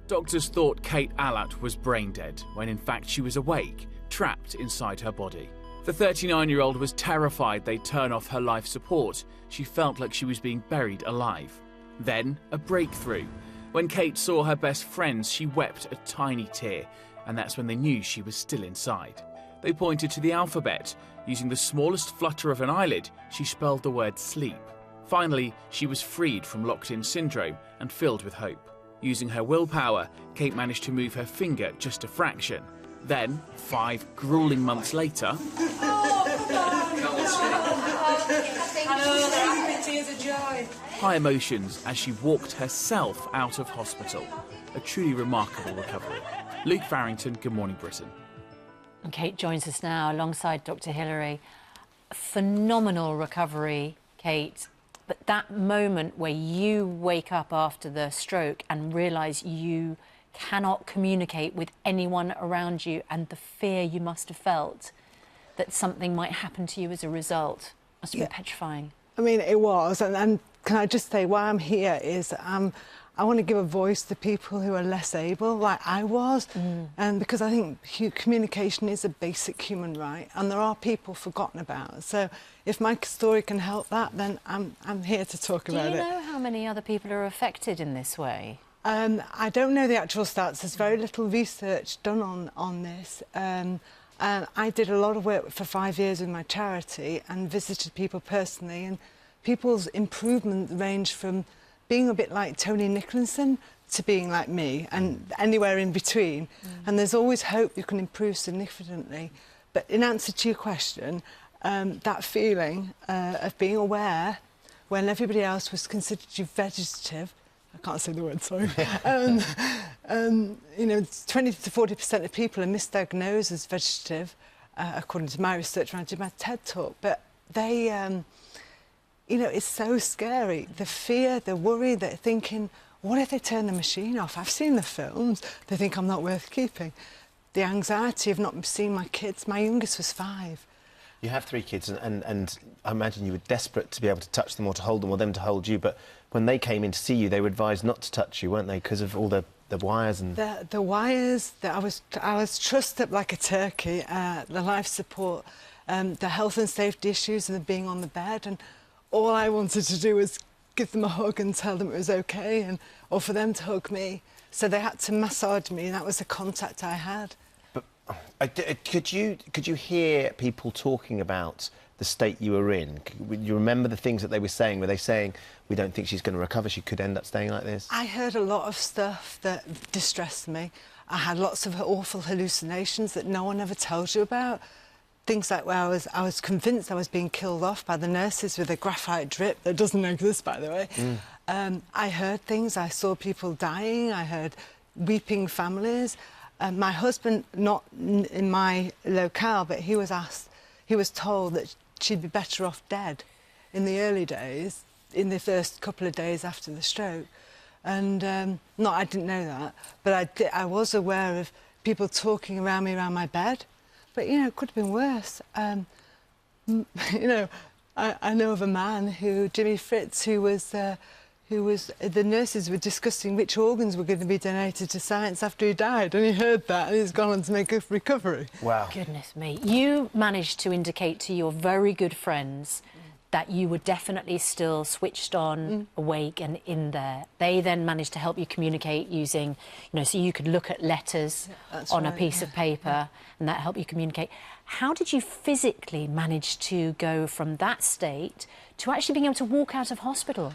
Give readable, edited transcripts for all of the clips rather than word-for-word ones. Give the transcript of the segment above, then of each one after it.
Doctors thought Kate Allatt was brain dead, when in fact she was awake, trapped inside her body. The 39-year-old was terrified they'd turn off her life support. She felt like she was being buried alive. Then, a breakthrough. When Kate saw her best friends, she wept a tiny tear, and that's when they knew she was still inside. They pointed to the alphabet. Using the smallest flutter of an eyelid, she spelled the word sleep. Finally, she was freed from locked-in syndrome and filled with hope. Using her willpower, Kate managed to move her finger just a fraction. Then, 5 grueling months later... high emotions as she walked herself out of hospital. A truly remarkable recovery. Luke Farrington, Good Morning Britain. And Kate joins us now alongside Dr. Hilary. Phenomenal recovery, Kate. But that moment where you wake up after the stroke and realise you cannot communicate with anyone around you, and the fear you must have felt that something might happen to you as a result, must have been petrifying. I mean, it was. And can I just say why I'm here is I want to give a voice to people who are less able, like I was, and because I think communication is a basic human right, and there are people forgotten about. So if my story can help that, then I'm here to talk about it. Do you know how many other people are affected in this way? I don't know the actual stats. There's very little research done on this. I did a lot of work for 5 years with my charity and visited people personally, and people's improvement ranged from being a bit like Tony Nicholson to being like me, and anywhere in between. And there's always hope you can improve significantly. But in answer to your question, that feeling of being aware when everybody else was considered you vegetative, I can't say the word, sorry. You know, 20 to 40% of people are misdiagnosed as vegetative, according to my research when I did my TED talk. But they, you know, it's so scary. The fear, the worry, they're thinking, what if they turn the machine off? I've seen the films. They think I'm not worth keeping. The anxiety of not seeing my kids. My youngest was 5. You have 3 kids, and I imagine you were desperate to be able to touch them or to hold them or them to hold you, but when they came in to see you, they were advised not to touch you, weren't they, because of all the wires and... The wires, I was trussed up like a turkey, the life support, the health and safety issues and being on the bed, and all I wanted to do was give them a hug and tell them it was OK, or for them to hug me. So they had to massage me, and that was the contact I had. Could you hear people talking about the state you were in? You remember the things that they were saying? Were they saying, we don't think she's going to recover, she could end up staying like this? I heard a lot of stuff that distressed me. I had lots of awful hallucinations that no one ever tells you about. Things like where I was convinced I was being killed off by the nurses with a graphite drip that doesn't exist, by the way. I heard things, I saw people dying, I heard weeping families. My husband, not in my locale, but he was told that she'd be better off dead in the early days, in the first couple of days after the stroke. And I didn't know that, but I was aware of people talking around me around my bed. But, you know, it could have been worse. You know, I know of a man Jimmy Fritz, who was the nurses were discussing which organs were going to be donated to science after he died, and he heard that, and he's gone on to make a recovery. Wow. Goodness me. You managed to indicate to your very good friends that you were definitely still switched on, awake and in there. They then managed to help you communicate using, you know, so you could look at letters on a piece of paper, and that helped you communicate. How did you physically manage to go from that state to actually being able to walk out of hospital?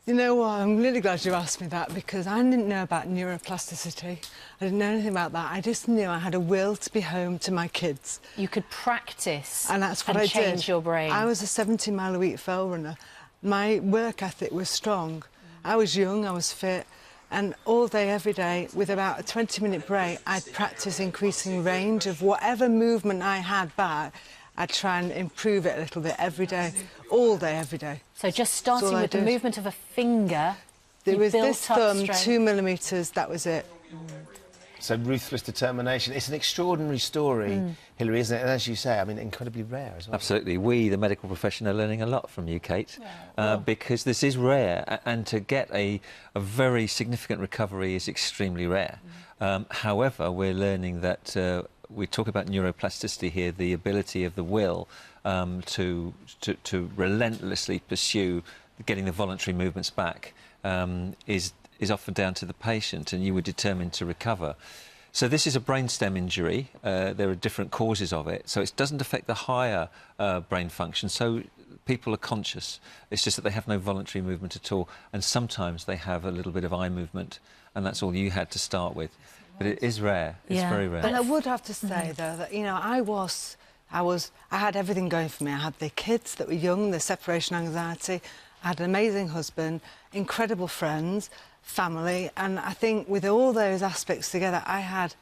You know what, I'm really glad you asked me that, because I didn't know about neuroplasticity. I didn't know anything about that. I just knew I had a will to be home to my kids. You could practice and that's what I change did. Your brain. I was a 70-mile-a-week fell runner. My work ethic was strong. I was young, I was fit, and all day, every day, with about a 20-minute break, I'd practice increasing range of whatever movement I had back. I'd try and improve it a little bit every day, all day, every day. So just starting with the movement of a finger, there was this thumb, strength. 2 millimetres, that was it. So ruthless determination. It's an extraordinary story, Hilary, isn't it? And as you say, I mean, incredibly rare as well. Absolutely. We, the medical profession, are learning a lot from you, Kate, because this is rare, and to get a very significant recovery is extremely rare. However, we're learning that we talk about neuroplasticity here, the ability of the will to relentlessly pursue getting the voluntary movements back is often down to the patient, and you were determined to recover. So this is a brainstem injury. There are different causes of it, so it doesn't affect the higher brain function. So people are conscious. It's just that they have no voluntary movement at all, and sometimes they have a little bit of eye movement, and that's all you had to start with. But it is rare. It's very rare. And I would have to say, though, that, you know, I had everything going for me. I had the kids that were young, the separation anxiety. I had an amazing husband, incredible friends, family, and I think with all those aspects together, I had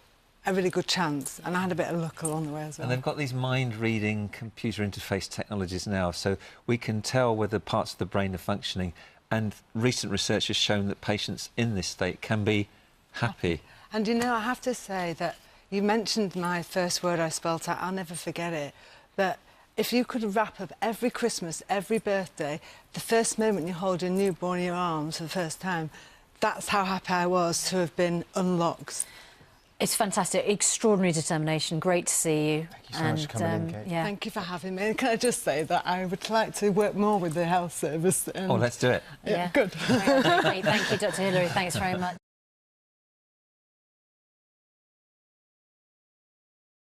a really good chance, and I had a bit of luck along the way as well. And they've got these mind-reading computer interface technologies now, so we can tell whether parts of the brain are functioning, and recent research has shown that patients in this state can be happy. And, you know, I have to say that you mentioned my first word I spelt out. I'll never forget it. But if you could wrap up every Christmas, every birthday, the first moment you hold your newborn in your arms for the first time, that's how happy I was to have been unlocked. It's fantastic, extraordinary determination. Great to see you. Thank you so much for coming in, Kate. Yeah. Thank you for having me. And can I just say that I would like to work more with the health service? Oh, let's do it. Yeah, good. Thank you, Dr. Hilary. Thanks very much.